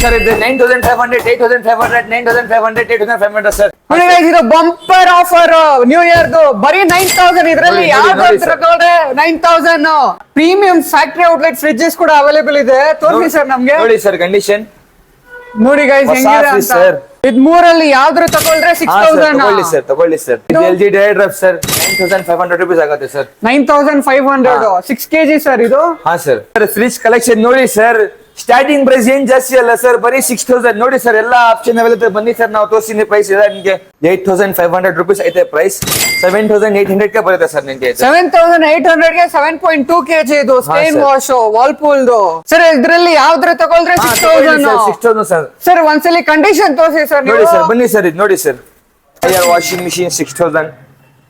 Sir ಇದು 9500, 8500, 9500, 8500 sir. ನೋಡಿ guys, ಇದು ಬಂಪರ್ ಆಫರ್ ನ್ಯೂ ಇಯರ್ ಬರೀ 9000. ಇದರಲ್ಲಿ ಯಾವ್ದು ತಗೊಂಡ್ರೆ 9000 ಪ್ರೀಮಿಯಂ ಫ್ಯಾಕ್ಟರಿ ಔಟ್ಲೆಟ್ ಫ್ರಿಡ್ಜಸ್ ಕೂಡ ಅವೈಲೇಬಲ್ ಇದೆ. ತೋರಿಸಿ ಸರ್ ನಮ್ಗೆ. ನೋಡಿ ಸರ್ ಕಂಡೀಷನ್ ನೋಡಿ ಗೈಸ್ ಹೆಂಗಿದೆ ಅಂತ. ಇದ್ ಮೂರಲ್ಲಿ ಯಾವ್ದ್ರ ತಗೊಳ್ರೆ 6000 ತಗೊಳ್ಳಿ ಸರ್. ಇದು LG ಡೈರೆಕ್ಟ್ ಸರ್ 9500 ರೂಪೀಸ್ ಆಗುತ್ತೆ ಸರ್. 9500 6 kg ಸರ್ ಇದು. ಹಾ ಸರ್. ಫ್ರಿಡ್ಜ್ ಕಲೆಕ್ಷನ್ ನೋಡಿ ಸರ್, ಸ್ಟಾರ್ಟಿಂಗ್ ಪ್ರೈಸ್ ಏನ್ ಜಾಸ್ತಿ ಅಲ್ಲ ಸರ್, ಬರೀ 6000. ನೋಡಿ ಸರ್ ಎಲ್ಲಾ ಆಪ್ಷನ್ ಅವೈಲೇಬಲ್. ಬನ್ನಿ ಸರ್ ನಾವು ತೋರಿಸ್ತೀನಿ ಪ್ರೈಸ್ ಇದೆ ನಿಮಗೆ. 8500 ರೂಪೀಸ್ ಐತೆ ಪ್ರೈಸ್. 7800 ಗೆ ಬರುತ್ತೆ ಸರ್ ನಿಮಗೆ. 7800 ಗೆ 7.2 kg ಇದು ಸ್ಟೇನ್ ವಾಶ್ ವಾಲ್ಪೂಲ್ ಸರ್. ಇದ್ರಲ್ಲಿ ಯಾವ್ದ್ರ ತಗೊಳ್ರೆ 6000 ಸರ್. ಸರ್ ಒಂದ್ಸಲಿ ಕಂಡೀಷನ್ ತೋರಿಸಿ ಸರ್. ನೋಡಿ ಸರ್ ಬನ್ನಿ ಸರ್, ಇದು ನೋಡಿ ಸರ್. Washing machine 6000.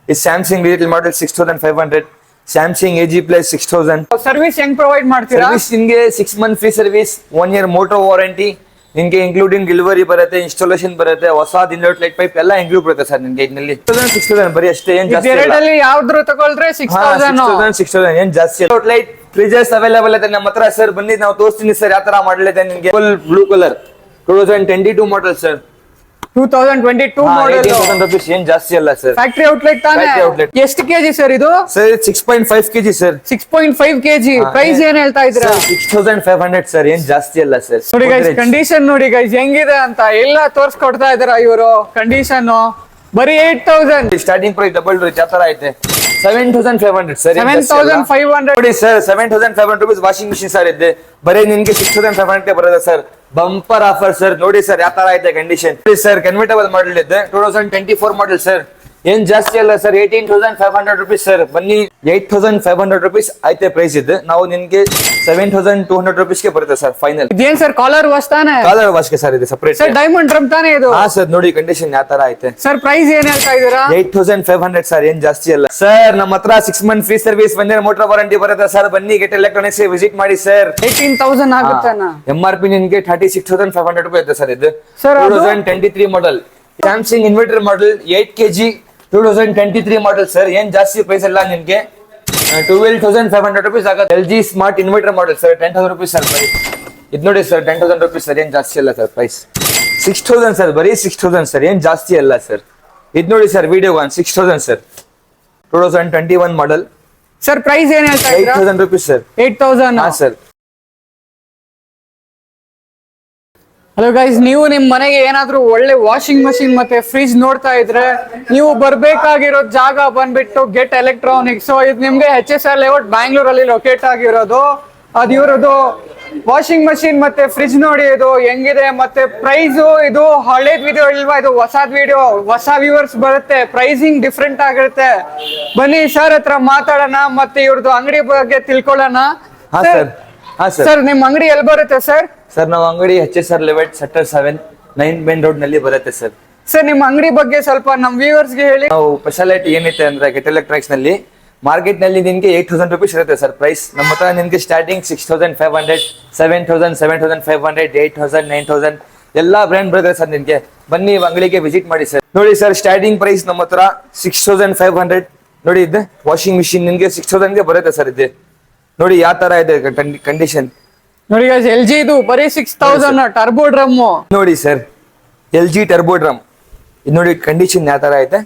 ಇದು Samsung digital model 6500. Samsung AG plus 6000. Service ಹೆಂಗ್ ಪ್ರೊವೈಡ್ ಮಾಡ್ತೀರಾ? ಸರ್ವಿಸ್ ನಿಮಗೆ 6 month free service, 1 year motor warranty ನಿಮಗೆ, ಇನ್ಕ್ಲೂಡಿಂಗ್ ಡೆಲಿವರಿ ಬರುತ್ತೆ, ಇನ್ಸ್ಟಾಲೇಷನ್ ಬರುತ್ತೆ, ಹೊಸ ಇನ್ವರ್ಟರ್ ಲೈಟ್ ಪೈಪ್ ಎಲ್ಲ ಇನ್ಕ್ಲೂಡ್ ಬರುತ್ತೆ ಸರ್ ನಿಮಗೆ. ಇದರಲ್ಲಿ 6000 ಬರೀ ಅಷ್ಟೇ, ಏನ್ ಜಾಸ್ತಿ ಇಲ್ಲ. ಇದರಲ್ಲಿ ಯಾವ್ದ್ರ ತಗೊಳ್ರೆ 6000 ಏನ್ ಜಾಸ್ತಿ ಇಲ್ಲ. ಲೈಟ್ ಫ್ರಿಜಸ್ ಅವೈಲೇಬಲ್ ಇದೆ ನಮ್ಮ ಹತ್ರ ಸರ್. ಬನ್ನಿ ನಾವು ತೋರಿಸ್ತೀನಿ ಸರ್ ಯಾವ ತರ ಮಾಡಲ್ ಇದೆ ನಿಮಗೆ. Full blue colour 2022 model sir. 2022 model. Rupees ಏನ್ ಜಾಸ್ತಿ ಅಲ್ಲ ಸರ್. ಫ್ಯಾಕ್ಟರಿ ಔಟ್ಲೆಟ್ ತಾನೇ. ಎಷ್ಟು ಕೆಜಿ ಸರ್ ಇದು? Sir 6.5 kg sir. 6.5 kg. Price ಏನ್ ಹೇಳ್ತಾ ಇದ್ದೀರಾ? 6500 ಸರ್. ಏನ್ ಜಾಸ್ತಿ ಅಲ್ಲ ಸರ್. ನೋಡಿ ಗೈಸ್ ಕಂಡೀಷನ್ ನೋಡಿ ಗೈಸ್ ಹೆಂಗಿದೆ ಅಂತ ಎಲ್ಲ ತೋರಿಸ್ಕೊಡ್ತಾ ಇದಾರ ಇವರು. ಕಂಡೀಷನ್ ಬರೀ 8000. ಸ್ಟಾರ್ಟಿಂಗ್ ಪ್ರೈಸ್ ಡಬಲ್ ರೇಟ್ ಯಾವ ತರ ಐತೆ. 7500 ಸರ್. 7500 ನೋಡಿ sir. 7500 rupees washing machine sir ಇದೆ. ಬರೀ ನಿಮ್ಗೆ 6500 ಗೆ ಬರುತ್ತೆ ಸರ್. Bumper offer sir. ನೋಡಿ ಸರ್ ಯಾವ ತರ ಐತೆ ಕಂಡೀಷನ್. ಸರ್ ಕನ್ವರ್ಟಬಲ್ ಮಾಡೆಲ್ ಇದೆ 2024 ಮಾಡೆಲ್ ಸರ್. ಏನ್ ಜಾಸ್ತಿ ಅಲ್ಲ ಸರ್. 18500 rupees sir. ಬನ್ನಿ 8500 ರೂಪೀಸ್ ಐತೆ ಪ್ರೈಸ್ ಇದೆ. ನಾವು ನಿಮ್ಗೆ 7200 ರೂಪೀಸ್ ಗೆ ಬರುತ್ತೆ ಸರ್ ಫೈನಲ್. ಇದೇನ್ ಸರ್ ಕಾಲರ್ ವಾಶ್ ತಾನೆ? ಕಾಲರ್ ವಾಶ್ ಗೆ ಸರ್ ಇದೆ ಸಪರೇಟ್. ಸರ್ ಡೈಮಂಡ್ ಡ್ರಮ್ ತಾನೆ ಇದು? ಹಾ ಸರ್. ನೋಡಿ ಕಂಡೀಷನ್ ಯಾವ ತರ ಐತೆ ಸರ್. ಪ್ರೈಸ್ ಏನ್ ಹೇಳ್ತಾ ಇದೀರಾ? 8500 ಸರ್. ಏನ್ ಜಾಸ್ತಿ ಅಲ್ಲ ಸರ್. ನಮ್ಮ ಹತ್ರ 6 month free service, 1 year motor warranty ಬರುತ್ತೆ ಸರ್. ಬನ್ನಿ ಗೆಟ್ ಎಲೆಕ್ಟ್ರಾನಿಕ್ಸ್ ವಿಸಿಟ್ ಮಾಡಿ ಸರ್. 18000 ಆಗುತ್ತಾನ. MRP ನಿಮಗೆ 36500 ರೂಪಾಯಿ ಇದೆ ಸರ್. ಇದು sir 2023 model Samsung inverter model 8 kg 2023 model sir. ಏನ್ ಜಾಸ್ತಿ ಪ್ರೈಸ್ ಅಲ್ಲ ನಿಮ್ಗೆ. 12500 ರೂಪೀಸ್ ಆಗುತ್ತೆ. LG smart inverter model sir 10000 rupees sir. ಬರೀ ಇದು ನೋಡಿ ಸರ್ 10000 ರೂಪೀಸ್ ಸರ್. ಏನ್ ಜಾಸ್ತಿ ಅಲ್ಲ ಸರ್ ಪ್ರೈಸ್. 6000 ಸರ್. ಬರೀ 6000 ಸರ್. ಏನ್ ಜಾಸ್ತಿ ಅಲ್ಲ ಸರ್. ಇದು ನೋಡಿ sir video 6000 sir. 2021 model sir. Price ಏನ್ ಹೇಳ್ತಾ ಇದ್ದೀರಾ? 8000 ರೂಪೀಸ್ ಸರ್. 8000 ಹಾ ಸರ್. ಹಲೋ ಗೈಸ್, ನೀವು ನಿಮ್ ಮನೆಗೆ ಏನಾದ್ರೂ ಒಳ್ಳೆ ವಾಷಿಂಗ್ ಮಷಿನ್ ಮತ್ತೆ ಫ್ರಿಜ್ ನೋಡ್ತಾ ಇದ್ರೆ ನೀವು ಬರ್ಬೇಕಾಗಿರೋ ಜಾಗ ಬಂದ್ಬಿಟ್ಟು ಗೆಟ್ ಎಲೆಕ್ಟ್ರಾನಿಕ್ಸ್. ಇದು ನಿಮ್ಗೆ HSR ಲೇಔಟ್ ಬ್ಯಾಂಗ್ಳೂರಲ್ಲಿ ಲೊಕೇಟ್ ಆಗಿರೋದು. ಅದು ಇರೋದು ವಾಷಿಂಗ್ ಮಷಿನ್ ಮತ್ತೆ ಫ್ರಿಜ್ ನೋಡಿ ಇದು ಹೆಂಗಿದೆ. ಮತ್ತೆ ಪ್ರೈಸ್ ಇದು ಹಳೇದ್ ವಿಡಿಯೋ ಇಲ್ವಾ, ಇದು ಹೊಸದ್ ವಿಡಿಯೋ. ಹೊಸ ವ್ಯೂವರ್ಸ್ ಬರುತ್ತೆ, ಪ್ರೈಸಿಂಗ್ ಡಿಫ್ರೆಂಟ್ ಆಗಿರುತ್ತೆ. ಬನ್ನಿ ಸರ್ ಹತ್ರ ಮಾತಾಡೋಣ, ಮತ್ತೆ ಇವ್ರದ್ದು ಅಂಗಡಿ ಬಗ್ಗೆ ತಿಳ್ಕೊಳ್ಳೋಣ. ಸರ್ ನಿಮ್ ಅಂಗಡಿ ಎಲ್ಲಿ ಬರುತ್ತೆ ಸರ್? ಸರ್ ನಾವು ಅಂಗಡಿ HSR layout sector 7 9 main road ನಲ್ಲಿ ಬರುತ್ತೆ ಸರ್. ಸರ್ ನಿಮ್ಮ ಅಂಗಡಿ ಬಗ್ಗೆ ಸ್ವಲ್ಪ ನಮ್ ವ್ಯೂವರ್ಸ್ ಗೆ ಹೇಳಿ. ನಾವು ಸ್ಪೆಷಾಲಿಟಿ ಏನೈತೆ ಅಂದ್ರೆ ಗೆಟ್ ಎಲೆಕ್ಟ್ರಾನಿಕ್ಸ್ ನಲ್ಲಿ ಮಾರ್ಕೆಟ್ ನಲ್ಲಿ ನಿಮ್ಗೆ 8000 ರೂಪೀಸ್ ಇರುತ್ತೆ ಸರ್ ಪ್ರೈಸ್. ನಮ್ಮ ಹತ್ರ ನಿಮ್ಗೆ ಸ್ಟಾರ್ಟಿಂಗ್ 6500, 7000, 7500, 8000, 9000 ಎಲ್ಲಾ ಬ್ರ್ಯಾಂಡ್ ಬರುತ್ತೆ ಸರ್ ನಿಮ್ಗೆ. ಬನ್ನಿ ಅಂಗಡಿಗೆ ವಿಸಿಟ್ ಮಾಡಿ ಸರ್. ನೋಡಿ ಸರ್ ಸ್ಟಾರ್ಟಿಂಗ್ ಪ್ರೈಸ್ ನಮ್ಮ ಹತ್ರ 6500. ನೋಡಿ ಇದು ವಾಷಿಂಗ್ ಮಿಷಿನ್ ನಿಮ್ಗೆ 6000 ಗೆ ಬರುತ್ತೆ ಸರ್. ಇದು ನೋಡಿ ಯಾವ ತರ ಇದೆ ಕಂಡೀಷನ್. ನೋಡಿ ಗೈಸ್ LG ಇದು ಬರೀ 6000 ಟರ್ಬೋ ಡ್ರಮ್. ನೋಡಿ ಸರ್ LG ಟರ್ಬೋ ಡ್ರಮ್. ಇದು ನೋಡಿ ಕಂಡೀಷನ್ ಯಾವ ತರ ಐತೆ.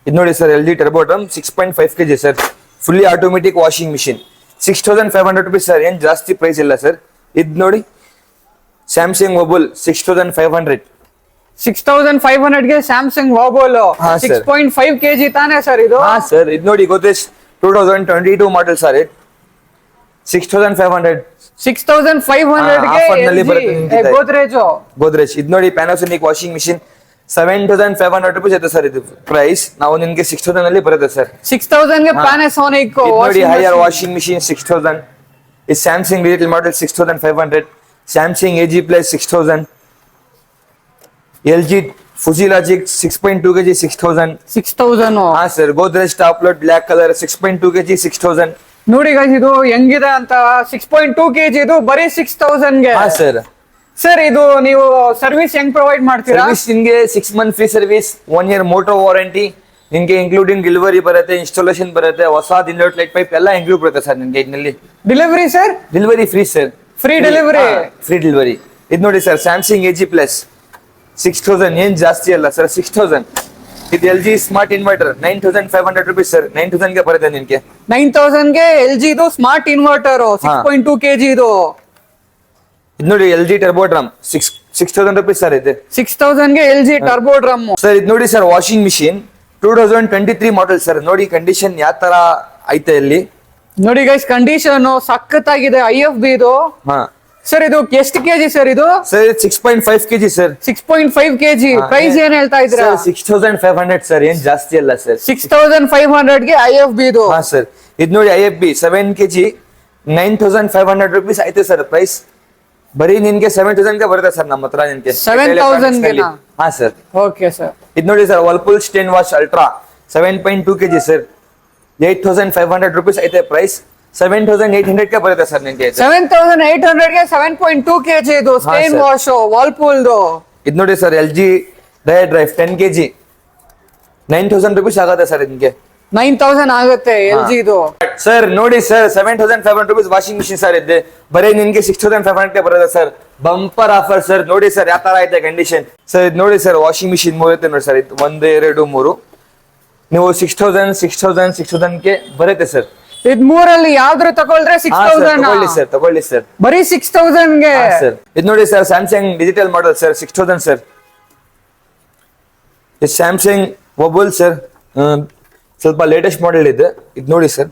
ಇದು ನೋಡಿ sir LG turbo drum 6.5 kg sir. Fully automatic washing machine 6500 rupees sir. ಏನ್ ಜಾಸ್ತಿ ಪ್ರೈಸ್ ಇಲ್ಲ ಸರ್. ಇದು ನೋಡಿ ಸ್ಯಾಮ್ಸಂಗ್ ಮೊಬೈಲ್ 6500. 6500 ಗೆ ಸ್ಯಾಮ್ಸಂಗ್ ಮೊಬೈಲ್ 6.5 kg ತಾನೇ ಸರ್ ಇದು? ಹಾ ಸರ್. ಇದು ನೋಡಿ ಗೋದ್ರೇಜ್ 2022 ಮಾಡೆಲ್ ಸರ್. 6500 ಗೆ ಗೋದ್ರೇಜ್. ಇದು ನೋಡಿ ಪ್ಯಾನಾಸೋನಿಕ್ ವಾಷಿಂಗ್ ಮಿಷಿನ್ 7500 ರೂಪೀಸ್ ಇದೆ ಸರ್. ಇದು ಪ್ರೈಸ್ ನಾವು ನಿಮ್ಗೆ 6000 ಅಲ್ಲಿ ಬರುತ್ತೆ ಸರ್. 6000 ಗೆ ಪ್ಯಾನಾಸೋನಿಕ್ ನೋಡಿ ಹೈಯರ್ ವಾಷಿಂಗ್ ಮಿಷಿನ್ 6000. ಇದು Samsung digital model 6500. Samsung AG plus 6000. LG ಫುಜಿಲಾಜಿಕ್ 6.2 kg 6000. ಹಾ sir. Godrej top load black colour 6.2 kg 6000. ನೋಡಿ ಗೈಸ್ ಇದು ಹೆಂಗಿದೆ ಅಂತ. 6.2 kg ಇದು ಬರೀ 6000 ಗೆ. ಹಾ ಸರ್. ಸರ್ ಇದು ನೀವು ಸರ್ವಿಸ್ ಹೆಂಗ್ ಪ್ರೊವೈಡ್ ಮಾಡ್ತೀರಾ? ಸರ್ವಿಸ್ ನಿಮಗೆ 6 month free service, 1 year motor warranty ನಿಮಗೆ, ಇನ್ಕ್ಲೂಡಿಂಗ್ ಡೆಲಿವರಿ ಬರುತ್ತೆ, ಇನ್ಸ್ಟಾಲೇಷನ್ ಬರುತ್ತೆ, ಹೊಸ ಇನ್ವರ್ಟರ್ ಲೈಟ್ ಪೈಪ್ ಎಲ್ಲ ಇನ್ಕ್ಲೂಡ್ ಬರುತ್ತೆ ಸರ್ ನಿಮಗೆ. ಇದರಲ್ಲಿ delivery sir? Delivery free sir. Free delivery. Free delivery. ಇದು ನೋಡಿ ಸರ್ ಸ್ಯಾಮ್ಸಂಗ್ AG ಪ್ಲಸ್ 6000 ಏನ್ ಜಾಸ್ತಿ ಅಲ್ಲ ಸರ್ 6000. ಇದು LG smart inverter 9500 rupees sir 9000 ಗೆ ಬರುತ್ತೆ ನಿಮ್ಗೆ. 9000 ಗೆ LG ಇದು ಸ್ಮಾರ್ಟ್ ಇನ್ವರ್ಟರ್ 6.2 kg ಇದು. ಇದು ನೋಡಿ LG turbo drum 6000 rupees sir ಇದು. 6000 ಗೆ LG ಟರ್ಬೋ ಡ್ರಮ್. ಸರ್ ಇದು ನೋಡಿ sir washing machine 2023 model sir. ನೋಡಿ ಕಂಡೀಷನ್ ಯಾವ ತರ ಐತೆ ಇಲ್ಲಿ ನೋಡಿ ಗೈಸ್, ಕಂಡೀಷನ್ ಸಖತ್ತಾಗಿದೆ. IFB ಇದು. ಹಾ ಸರ್ ಇದು ಎಷ್ಟು ಕೆಜಿ ಸರ್ ಇದು? Sir 6.5 kg sir. 6.5 kg. Price ಏನ್ ಹೇಳ್ತಾ ಇದ್ದೀರಾ? 6500 ಸರ್, ಏನ್ ಜಾಸ್ತಿ ಅಲ್ಲ ಸರ್. 6500 ಗೆ IFB ಇದು. ಹಾ ಸರ್ ಇದು ನೋಡಿ IFB 7 kg 9500 ರುಪೀಸ್ ಐತೆ ಸರ್ ಪ್ರೈಸ್. ಬರೀ ನಿನ್ಗೆ 7000 ಗೆ ಬರುತ್ತೆ ಸರ್ ನಮ್ಮ ಹತ್ರ ನಿನ್ಗೆ 7000 ಗೆ. ಹಾ ಸರ್ ಓಕೆ ಸರ್. ಇದು ನೋಡಿ sir Whirlpool stain wash ultra 7.2 kg sir 8500 rupees ಐತೆ ಪ್ರೈಸ್. 7800 ಗೆ ಬರುತ್ತೆ ಸರ್ ನಿನ್ಗೆ. 7800 ಗೆ 7.2 kg ಇದು ಸ್ಟೇನ್ ವಾಶ್ ವರ್ಲ್ಪೂಲ್ ದು. ಇದು ನೋಡಿ sir LG Dyer drive 10 kg 9000 rupees ಆಗುತ್ತೆ ಸರ್ ನಿಮ್ಗೆ. 9000 ಆಗುತ್ತೆ LG ಇದು. ಸರ್ ನೋಡಿ sir 7500 rupees washing machine sir ಇದೆ. ಬರೀ ನಿನ್ಗೆ 6500 ಗೆ ಬರುತ್ತೆ ಸರ್. Bumper offer sir. ನೋಡಿ ಸರ್ ಯಾವ ತರ ಐತೆ ಕಂಡೀಷನ್ ಸರ್. ಇದು ನೋಡಿ ಸರ್ ವಾಷಿಂಗ್ ಮಿಷಿನ್ 3 ಐತೆ ನೋಡಿ ಸರ್. ಇದು 1 2 3 ನೀವು 6000 ಗೆ ಬರುತ್ತೆ ಸರ್. ಇದ್ ಮೂರಲ್ಲಿ ಯಾವ್ದ್ರ ತಗೊಳ್ರೆ 6000 ತಗೊಳ್ಳಿ ಸರ್ ಬರೀ 6000 ಗೆ ಸರ್. ಇದು ನೋಡಿ sir Samsung digital model sir 6000 sir. ಇದು ಸ್ಯಾಮ್ಸಂಗ್ ಮೊಬೈಲ್ ಸರ್, ಸ್ವಲ್ಪ ಲೇಟೆಸ್ಟ್ ಮಾಡೆಲ್ ಇದೆ. ಇದು ನೋಡಿ ಸರ್.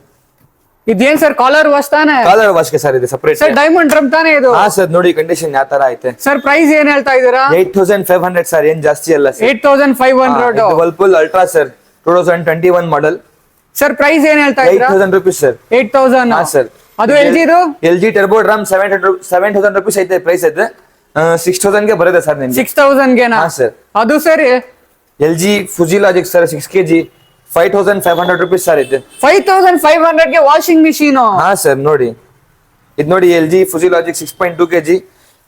ಇದೇನ್ ಸರ್ ಕಾಲರ್ ವಾಶ್ ತಾನೆ? ಕಾಲರ್ ವಾಶ್ ಗೆ ಸರ್ ಇದೆ ಸಪರೇಟ್ ಸರ್. ಡೈಮಂಡ್ ಡ್ರಮ್ ತಾನೆ ಇದು? ಹಾ ಸರ್ ನೋಡಿ ಕಂಡೀಷನ್ ಯಾವ ತರ ಐತೆ ಸರ್. ಪ್ರೈಸ್ ಏನ್ ಹೇಳ್ತಾ ಇದೀರಾ? 8500 ಸರ್, ಏನ್ ಜಾಸ್ತಿ ಅಲ್ಲ sir. 8500 Whirlpool ultra sir 2021 model sir. Price ಏನ್ ಹೇಳ್ತಾ ಇದೀರಾ? 8000 ರುಪೀಸ್ ಸರ್. 8000 ಹಾ ಸರ್. ಅದು LG ಇದು LG ಟರ್ಬೋ ಡ್ರಮ್ 7000 ರುಪೀಸ್ ಐತೆ ಪ್ರೈಸ್ ಐತೆ. 6000 ಗೆ ಬರುತ್ತೆ ಸರ್ ನಿಮ್ಗೆ. 6000 ಗೆ. ಹಾ ಸರ್. ಅದು sir LG fuzzy logic sir 6 kg 5500 rupees sir ಇದೆ. 5500 ಗೆ ವಾಷಿಂಗ್ ಮಿಷಿನ್. ಹಾ ಸರ್ ನೋಡಿ. ಇದು ನೋಡಿ LG ಫುಜಿಲಾಜಿಕ್ 6.2 kg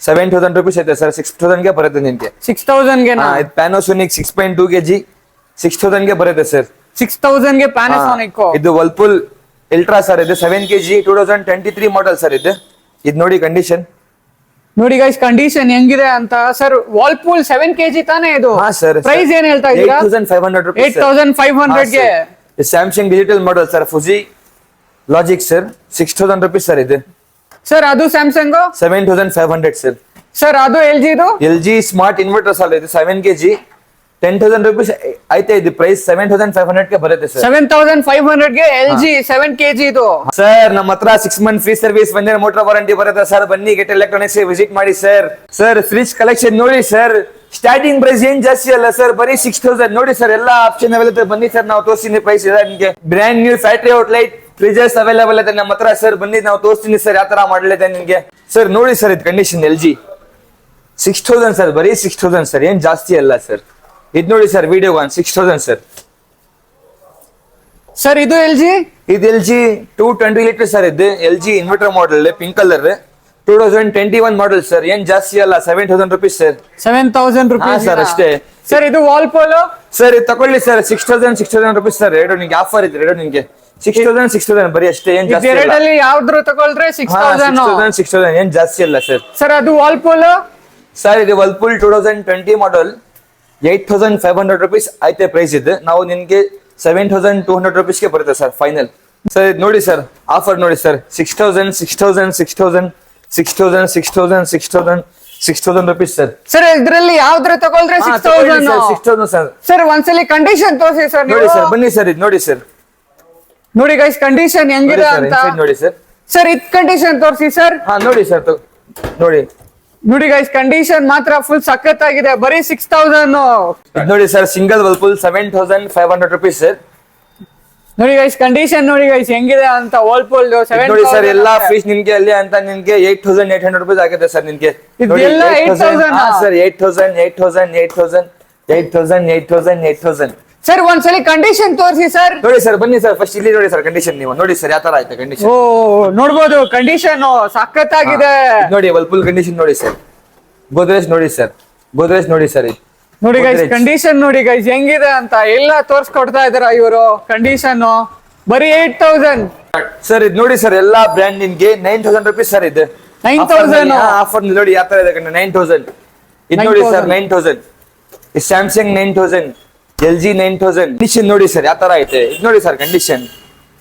7000 ರುಪೀಸ್ ಐತೆ ಸರ್. 6000 ಗೆ ಬರುತ್ತೆ ನಿಮ್ಗೆ. 6000 ಗೆ. ಇದು ಪ್ಯಾನಾಸೋನಿಕ್ 6.2 kg 6000 ಗೆ ಬರುತ್ತೆ ಸರ್. 6000 ಗೆ ಪ್ಯಾನಾಸೋನಿಕ್. ಇದು ವರ್ಲ್ಪೂಲ್ ಅಲ್ಟ್ರಾ ಸರ್ ಇದೆ 7 kg 2023 ಮಾಡೆಲ್ ಸರ್ ಇದೆ. ಇದು ನೋಡಿ ಕಂಡೀಷನ್ ನೋಡಿ ಗೈಸ್ ಕಂಡೀಷನ್ ಹೆಂಗಿದೆ ಅಂತ ಸರ್. ವರ್ಲ್ಪೂಲ್ 7 kg ತಾನೇ ಇದು? ಹಾ ಸರ್. ಪ್ರೈಸ್ ಏನ್ ಹೇಳ್ತಾ ಇದ್ದೀರಾ? 8500 ರುಪೀಸ್. 8500 ಗೆ. Samsung digital model sir Fuji logic sir 6000 rupees sir ಇದೆ ಸರ್. ಅದು ಸ್ಯಾಮ್ಸಂಗ್ 7500 ಸರ್. ಸರ್ ಅದು LG ಇದು LG ಸ್ಮಾರ್ಟ್ ಇನ್ವರ್ಟರ್ ಸರ್ ಇದು 7 kg 10000 ರುಪೀಸ್ ಐತೆ. ಇದು ಪ್ರೈಸ್ 7500 ಗೆ ಬರುತ್ತೆ ಸರ್. 7500 ಗೆ LG 7 kg ಇದು. ಸರ್ ನಮ್ಮ ಹತ್ರ 6 month free service 1 year motor warranty ಬರುತ್ತೆ ಸರ್. ಬನ್ನಿ ಗೆಟ್ ಎಲೆಕ್ಟ್ರಾನಿಕ್ಸ್ ವಿಸಿಟ್ ಮಾಡಿ ಸರ್. ಸರ್ ಫ್ರಿಜ್ ಕಲೆಕ್ಷನ್ ನೋಡಿ ಸರ್. ಸ್ಟಾರ್ಟಿಂಗ್ ಪ್ರೈಸ್ ಏನ್ ಜಾಸ್ತಿ ಅಲ್ಲ ಸರ್, ಬರೀ 6000 ನೋಡಿ ಸರ್. ಎಲ್ಲ ಆಪ್ಷನ್ ಅವೈಲೇಬಲ್. ಬನ್ನಿ ಸರ್ ನಾವು ತೋರಿಸ್ತೀನಿ ಪ್ರೈಸ್ ಇದೆ ನಿಮಗೆ. ಬ್ರ್ಯಾಂಡ್ ನ್ಯೂ ಫ್ಯಾಕ್ಟರಿ ಔಟ್ಲೈಟ್ ಫ್ರಿಜಸ್ ಅವೈಲೇಬಲ್ ಇದೆ ನಮ್ಮ ಹತ್ರ ಸರ್. ಬನ್ನಿ ನಾವು ತೋರಿಸ್ತೀನಿ ಸರ್ ಯಾವ ತರ ಮಾಡಲಿದೆ ನಿಮಗೆ ಸರ್. ನೋಡಿ ಸರ್ ಇದು ಕಂಡೀಷನ್ LG 6000 ಸರ್, ಬರೀ 6000 ಸರ್, ಏನ್ ಜಾಸ್ತಿ ಅಲ್ಲ ಸರ್. ಇದು ನೋಡಿ ಸರ್ ವಿಡಿಯೋ 6000 ಸರ್. ಸರ್ ಇದು LG ಇದು LG 220 ಲೀಟರ್ ಸರ್. ಇದು LG inverter model pink colour 2021 model sir. ಏನ್ ಜಾಸ್ತಿ ಅಲ್ಲ 7000 ರುಪೀಸ್ ಸರ್. 7000 ರೂಪಾಯಿ ಸರ್ ಅಷ್ಟೇ ಸರ್. ಇದು ವಾಲ್ಪೋಲ್ ಸರ್. ಇದು ತಗೊಳ್ಳಿ ಸರ್ 6000 ರುಪೀಸ್ ಸರ್. ಎರಡು ನಿಮ್ಗೆ ಆಫರ್ ಇದೆ. ಎರಡು ನಿಮ್ಗೆ 6000 ಬರೀ ಅಷ್ಟೇ, ಏನ್ ಜಾಸ್ತಿ ಇಲ್ಲ. ಎರಡಲ್ಲಿ ಯಾವ್ದ್ರ ತಗೊಳ್ರೆ 6000 ಏನ್ ಜಾಸ್ತಿ ಅಲ್ಲ ಸರ್. ಸರ್ ಅದು ವಾಲ್ಪೋಲ್ ಸರ್. ಇದು ವರ್ಲ್ಪೂಲ್ 2020 ಮಾಡೆಲ್ 8500 ರುಪೀಸ್ ಐತೆ ಪ್ರೈಸ್ ಇದೆ. ನಾವು ನಿಮ್ಗೆ 7200 ರುಪೀಸ್ಗೆ ಬರುತ್ತೆ ಸರ್ ಫೈನಲ್ ಸರ್. ಇದು ನೋಡಿ ಸರ್ ಆಫರ್ ನೋಡಿ ಸರ್. 6000 rupees sir. ಸರ್ ಇದ್ರಲ್ಲಿ ಯಾವ್ದ್ರ ತಗೊಳ್ರೆ 6000 ಸರ್. ಸರ್ ಒಂದ್ಸಲಿ ಕಂಡೀಷನ್ ತೋರಿಸಿ ಸರ್. ನೋಡಿ ಸರ್ ಬನ್ನಿ ಸರ್. ಇದು ನೋಡಿ ಸರ್. ನೋಡಿ ಗೈಸ್ ಕಂಡೀಷನ್ ಹೆಂಗಿದೆ ಅಂತ ನೋಡಿ ಸರ್. ಸರ್ ಇದ್ ಕಂಡೀಷನ್ ತೋರಿಸಿ ಸರ್. ಹಾ ನೋಡಿ ಸರ್ ನೋಡಿ. ನೋಡಿ ಗೈಸ್ ಕಂಡೀಷನ್ ಮಾತ್ರ ಫುಲ್ ಸಖತ್ ಆಗಿದೆ. ಬರೀ 6000 ನೋಡಿ sir. Single Whirlpool 7500 rupees sir. ನೋಡಿ ಗೈಸ್ ಕಂಡೀಷನ್ ನೋಡಿ ಗೈಸ್ ಹೆಂಗಿದೆ ಅಂತ. ವರ್ಲ್ಪೂಲ್ ನೋಡಿ ಸರ್ ಎಲ್ಲ ಫೀಸ್ ನಿಮ್ಗೆ ಅಲ್ಲಿ ಅಂತ ನಿಮ್ಗೆ 8800 ರುಪೀಸ್ ಆಗುತ್ತೆ ಸರ್ ನಿಮ್ಗೆ. ಇದೆಲ್ಲ 8000 ಸರ್. 8000 ಸರ್ ಒಂದ್ಸಲಿ ಕಂಡೀಷನ್ ತೋರಿಸಿ ಸರ್. ನೋಡಿ ಸರ್ ಬನ್ನಿ ಸರ್. ಫಸ್ಟ್ ಇಲ್ಲಿ ನೋಡಿ ಸರ್ ಕಂಡೀಷನ್. ನೀವು ನೋಡಿ ಸರ್ ಯಾವ ತರ ಆಯ್ತು ಕಂಡೀಷನ್. ಓ ನೋಡ್ಬೋದು ಕಂಡೀಷನ್ ಸಖತ್ ಆಗಿದೆ ನೋಡಿ. ವರ್ಲ್ಪೂಲ್ ಕಂಡೀಷನ್ ನೋಡಿ ಸರ್. ಗೋದ್ರೇಜ್ ನೋಡಿ ಸರ್. ಗೋದ್ರೇಜ್ ನೋಡಿ ಸರ್. ನೋಡಿ ಗೈಸ್ ಕಂಡೀಷನ್ ನೋಡಿ ಗೈಸ್ ಹೆಂಗಿದೆ ಅಂತ ಎಲ್ಲ ತೋರ್ಸ್ಕೊಡ್ತಾ ಇದಾರ ಇವರು. ಕಂಡೀಷನ್ ಬರೀ 8000 ಸರ್. ಇದು ನೋಡಿ ಸರ್ ಎಲ್ಲ ಬ್ರ್ಯಾಂಡ್ ನಿಮ್ಗೆ 9000 ರುಪೀಸ್ ಸರ್. ಇದು 9,000 ಆಫರ್ ನೋಡಿ ಯಾವ ತರ ಇದೆ ಕಣ್ಣ 9,000 ಇದು ನೋಡಿ sir 9,000 Samsung 9,000 L G 9,000 condition ನೋಡಿ ಸರ್ ಯಾವ ತರ ಐತೆ ಇದು ನೋಡಿ ಸರ್ ಕಂಡೀಷನ್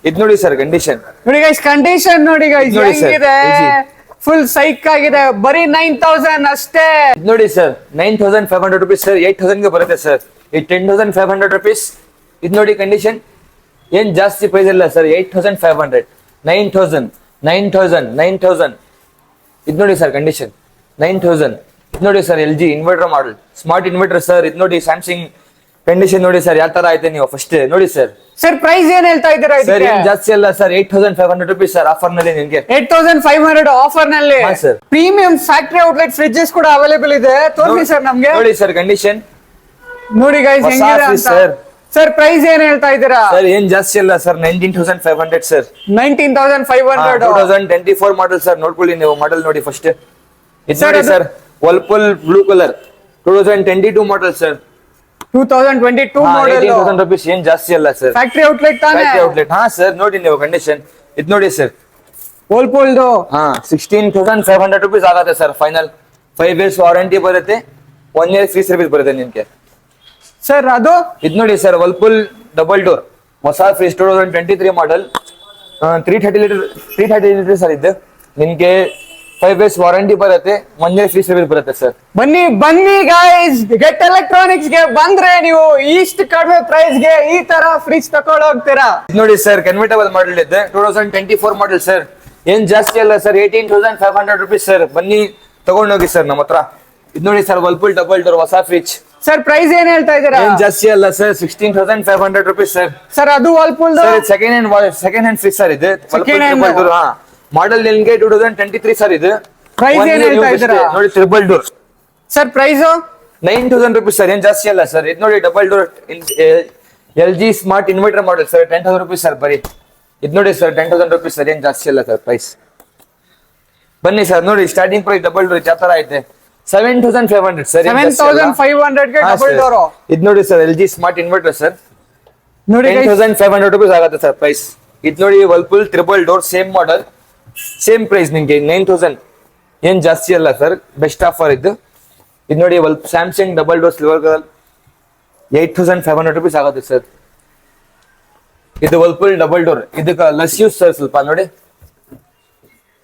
ಇದು ನೋಡಿ ಸರ್ ಕಂಡೀಷನ್ ನೋಡಿ ಗೈಸ್ ಕಂಡೀಷನ್ ನೋಡಿ ಗೈಸ್ ನೋಡಿ sir, ಹೆಂಗಿದೆ LG. ಫುಲ್ ಸೈಕ್ ಆಗಿದೆ ಬರೀ 9,000 ಅಷ್ಟೇ. ಇದು ನೋಡಿ ಸರ್ 9,500 ರುಪೀಸ್ ಸರ್ 8,000 ಗೆ ಬರುತ್ತೆ ಸರ್ ಇದು 10,500 ರುಪೀಸ್ ಇದು ನೋಡಿ ಕಂಡೀಷನ್ ಏನ್ ಜಾಸ್ತಿ ಪ್ರೈಸ್ ಇಲ್ಲ ಸರ್ 8,500 9,000 9,000 ಇದು ನೋಡಿ ಸರ್ ಕಂಡೀಷನ್ 9,000 ಇದು ನೋಡಿ ಸರ್ ಎಲ್ ಜಿ ಇನ್ವರ್ಟರ್ ಮಾಡಲ್ ಸ್ಮಾರ್ಟ್ ಇನ್ವರ್ಟರ್ ಸರ್ ಇದು ನೋಡಿ ಸ್ಯಾಮ್ಸಂಗ್ ಕಂಡೀಷನ್ ನೋಡಿ ಸರ್ ಯಾವ ತರ ಐತೆ ನೀವು ಫಸ್ಟ್ ನೋಡಿ ಸರ್ ಸರ್ ಪ್ರೈಸ್ ಏನ್ ಹೇಳ್ತಾ ಇದ್ದೀರಾ ಸರ್ ಏನ್ ಜಾಸ್ತಿ ಅಲ್ಲ ಸರ್ 8,500 ರುಪೀಸ್ ಸರ್ ಆಫರ್ ನಲ್ಲಿ ನಿಮ್ಗೆ 8,500 ಆಫರ್ ನಲ್ಲಿ ಹಾ, sir. ಪ್ರೀಮಿಯಂ ಫ್ಯಾಕ್ಟರಿ ಔಟ್ಲೆಟ್ ಫ್ರಿಡ್ಜಸ್ ಕೂಡ ಅವೈಲೇಬಲ್ ಇದೆ ತೋರಿಸಿ ಸರ್ ನಮ್ಗೆ ನೋಡಿ ಸರ್ ಕಂಡೀಷನ್ ನೋಡಿ ಗೈಸ್ ಹೊಸ ಹೆಂಗಿದೆ fridge, ಅಂತ sir. ಸರ್ ಪ್ರೈಸ್ ಏನ್ ಹೇಳ್ತಾ ಇದ್ದೀರಾ ಸರ್ ಏನ್ ಜಾಸ್ತಿ ಅಲ್ಲ ಸರ್ 19,500 ಸರ್ 19,500 2024 ಮಾಡಲ್ ಸರ್ ನೋಡ್ಕೊಳ್ಳಿ ನೀವು ಮಾಡಲ್ ನೋಡಿ ಫಸ್ಟ್ ಇದು Sir, ನೋಡಿ ಅದು- sir Whirlpool blue colour 2022 model sir 2022 model 18,000 rupees ಏನ್ ಜಾಸ್ತಿ ಅಲ್ಲ ಸರ್ ಫ್ಯಾಕ್ಟರಿ ಔಟ್ಲೆಟ್ ತಾನೇ ಫ್ಯಾಕ್ಟರಿ ಔಟ್ಲೆಟ್ ಹಾ ಸರ್ ನೋಡಿ ನೀವು ಕಂಡೀಷನ್ ಇದು ನೋಡಿ ಸರ್ ವೋಲ್ಪೂಲ್ದು ಹಾ 16,500 ರುಪೀಸ್ ಆಗುತ್ತೆ ಸರ್ ಫೈನಲ್ 5 ಇಯರ್ಸ್ ವಾರಂಟಿ ಬರುತ್ತೆ 1 ಇಯರ್ ಫ್ರೀ ಸರ್ವಿಸ್ ಬರುತ್ತೆ ನಿಮ್ಗೆ ಸರ್ ಅದು ಇದು ನೋಡಿ ಸರ್ ವರ್ಲ್ಪೂಲ್ ಡಬಲ್ ಡೋರ್ ಹೊಸ ಫ್ರಿಜ್ 2023 ಮಾಡಲ್ 330 ಲೀಟರ್ ಸರ್ ಇದು ನಿಮ್ಗೆ 5 ಇಯರ್ಸ್ ವಾರಂಟಿ ಬರುತ್ತೆ 1 ಇಯರ್ ಫ್ರೀ ಸರ್ವಿಸ್ ಬರುತ್ತೆ ಸರ್ ಬನ್ನಿ ಬನ್ನಿ ಗೈಸ್ ಗೆಟ್ ಎಲೆಕ್ಟ್ರಾನಿಕ್ಸ್ ಗೆ ಬಂದ್ರೆ ನೀವು ಇಷ್ಟು ಕಡಿಮೆ ಪ್ರೈಸ್ ಗೆ ಈ ತರ ಫ್ರಿಜ್ ತಗೊಂಡು ಹೋಗ್ತೀರಾ. ಇದು ನೋಡಿ ಸರ್ ಕನ್ವರ್ಟಬಲ್ ಮಾಡಲ್ ಇದೆ 2024 ಮಾಡಲ್ ಸರ್ ಏನ್ ಜಾಸ್ತಿ ಅಲ್ಲ ಸರ್ 18,500 ರುಪೀಸ್ ಸರ್ ಬನ್ನಿ ತಗೊಂಡೋಗಿ ಸರ್ ನಮ್ಮ ಹತ್ರ ಇದು ನೋಡಿ ಸರ್ ವರ್ಲ್ಪೂಲ್ ಡಬಲ್ ಡೋರ್ ಹೊಸ ಫ್ರಿಜ್ ಸರ್ ಪ್ರೈಸ್ ಏನ್ ಹೇಳ್ತಾ ಇದ್ದೀರಾ ಏನ್ ಜಾಸ್ತಿ ಅಲ್ಲ ಸರ್ 16,500 ರುಪೀಸ್ ಸರ್ ಸರ್ ಅದು Whirlpool sir second hand fridge sir ಇದು Second hand. ಮಾಡಲ್ ನಿಮ್ಗೆ 2023 ಸರ್ ಇದು Price One ಏನ್ year ಹೇಳ್ತಾ new ಇದ್ದೀರಾ? ಅಷ್ಟೇ. ನೋಡಿ triple door sir price 9,000 rupees sir ಏನ್ ಜಾಸ್ತಿ ಅಲ್ಲ ಸರ್ ಇದು ನೋಡಿ double door L G smart inverter model sir 10,000 rupees sir ಬರೀ ಇದು ನೋಡಿ ಸರ್ 10,000 ರುಪೀಸ್ ಸರ್ ಏನ್ ಜಾಸ್ತಿ ಅಲ್ಲ ಸರ್ ಪ್ರೈಸ್ ಬನ್ನಿ ಸರ್ ನೋಡಿ ಸ್ಟಾರ್ಟಿಂಗ್ ಪ್ರೈಸ್ ಡಬಲ್ ಡೋರ್ ಯಾವ ತರ ಐತೆ 7,500 ಸರ್ 7,500 ಗೆ ಡಬಲ್ ಡೋರ್ ಇದು ನೋಡಿ sir L G smart inverter sir ನೋಡಿ guys, 10,500 ರುಪೀಸ್ ಆಗುತ್ತೆ ಸರ್ ಪ್ರೈಸ್ ಇದು ನೋಡಿ Whirlpool triple door same model same price ನಿಮ್ಗೆ 9,000 ಏನ್ ಜಾಸ್ತಿ ಅಲ್ಲ ಸರ್ ಬೆಸ್ಟ್ ಆಫರ್ ಇದು ಇದು ನೋಡಿ Samsung double door silver colour 8,500 rupees ಆಗುತ್ತೆ ಸರ್ ಇದು ವರ್ಲ್ಪೂಲ್ ಡಬಲ್ ಡೋರ್ ಇದಕ್ಕೆ ಲೆಸ್ ಯೂಸ್ ಸರ್ ಸ್ವಲ್ಪ ನೋಡಿ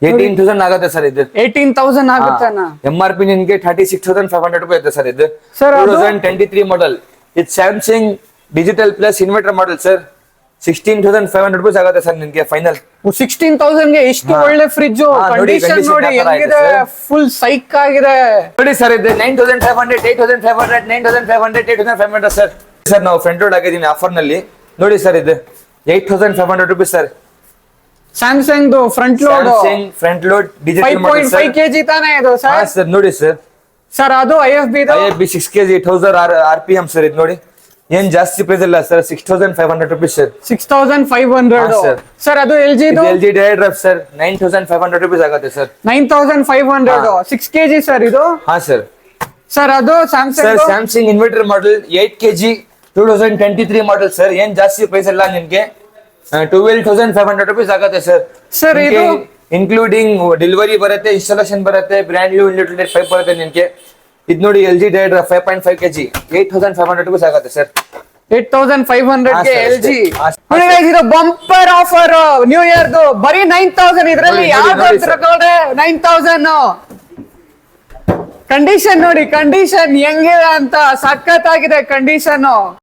18,000 ಆಗುತ್ತೆ ಸರ್ ಇದು 18,000 ಆಗುತ್ತಾನ ಎಂ ಆರ್ ಪಿ ನಿಮ್ಗೆ 36,500 ರೂಪಾಯಿ ಇದೆ ಸರ್ ಇದು Sir, ಅದು? 2023 ಮಾಡಲ್ ಇದು Samsung digital plus inverter model sir 16,500 rupees ಆಗುತ್ತೆ ಸರ್ ನಿಮ್ಗೆ ಫೈನಲ್ 16,000 ಗೆ ಇಷ್ಟು ಹಾ. ಒಳ್ಳೆ ಫ್ರಿಡ್ಜ್ ಹಾ, ನೋಡಿ, ಕಂಡೀಷನ್ condition ನೋಡಿ ಯಾವ ತರ ಹೆಂಗಿದೆ ಇದೆ sir? ಫುಲ್ ಸೈಕ್ ಆಗಿದೆ ನೋಡಿ ಸರ್ ಇದು 9,500 8,500 9,500 8,500 ಸರ್ ಸರ್ ನಾವು ಫ್ರಂಟ್ ರೋಡ್ ಆಗಿದ್ದೀನಿ ಆಫರ್ ನಲ್ಲಿ ನೋಡಿ ಸರ್ ಇದು 8,500 rupees sir Samsung front load Samsung front load digital model 5.5 sir K G ತಾನೇ ಇದು ಹಾ ಸರ್ ಸರ್ ನೋಡಿ ಸರ್ ಸರ್ ಅದು IFB IFB 6 kg 1000 RPM sir ಇದು ನೋಡಿ ಏನ್ ಜಾಸ್ತಿ ಪ್ರೈಸ್ ಇಲ್ಲ ಸರ್ 6,500 ರುಪೀಸ್ ಸರ್ 6,500 ಹಾ, sir. ಸರ್ ಅದು LG ಇದು L G direct sir 9,500 rupees ಆಗುತ್ತೆ ಸರ್ 9,500 6 ಕೆಜಿ ಸರ್ ಇದು ಹಾ ಸರ್ ಸರ್ ಅದು ಸರ್ ಸ್ಯಾಮ್ಸಂಗ್ ಸ್ಯಾಮ್ಸಂಗ್ ಇನ್ವರ್ಟರ್ ಮಾಡಲ್ 8 kg 2023 ಮಾಡಲ್ ಸರ್ ಏನ್ ಜಾಸ್ತಿ ಪ್ರೈಸ್ ಇಲ್ಲ ನಿಮ್ಗೆ 12,500 ರುಪೀಸ್ ಆಗುತ್ತೆ ಸರ್ Sir, ಇದು? ಇನ್ಕ್ಲೂಡಿಂಗ್ ಡೆಲಿವರಿ ಬರುತ್ತೆ ಇನ್ಸ್ಟಾಲೇಷನ್ ಬರುತ್ತೆ ಬ್ರ್ಯಾಂಡ್ ನ್ಯೂ ಇನ್ವರ್ಟರ್ ಪೈಪ್ ಬರುತ್ತೆ ನಿಮ್ಗೆ ಇದು ನೋಡಿ L G direct 5.5 kg 8,500 rupees ಆಗುತ್ತೆ ಸರ್ 8,500 ಹಾ, ಗೆ sir, LG ಹಾ, ನೋಡಿ guys, ಇದು ಬಂಪರ್ ಆಫರ್ ನ್ಯೂ ಇಯರ್ ಬರೀ 9,000 ಇದರಲ್ಲಿ ನೋಡಿ, ಯಾವ್ದು ನೋಡಿ, sir. ತಗೊಂಡ್ರೆ 9,000 ಕಂಡೀಷನ್ ನೋಡಿ ಕಂಡೀಷನ್ ಹೆಂಗಿದೆ ಅಂತ ಸಖತ್ತಾಗಿದೆ ಕಂಡೀಷನ್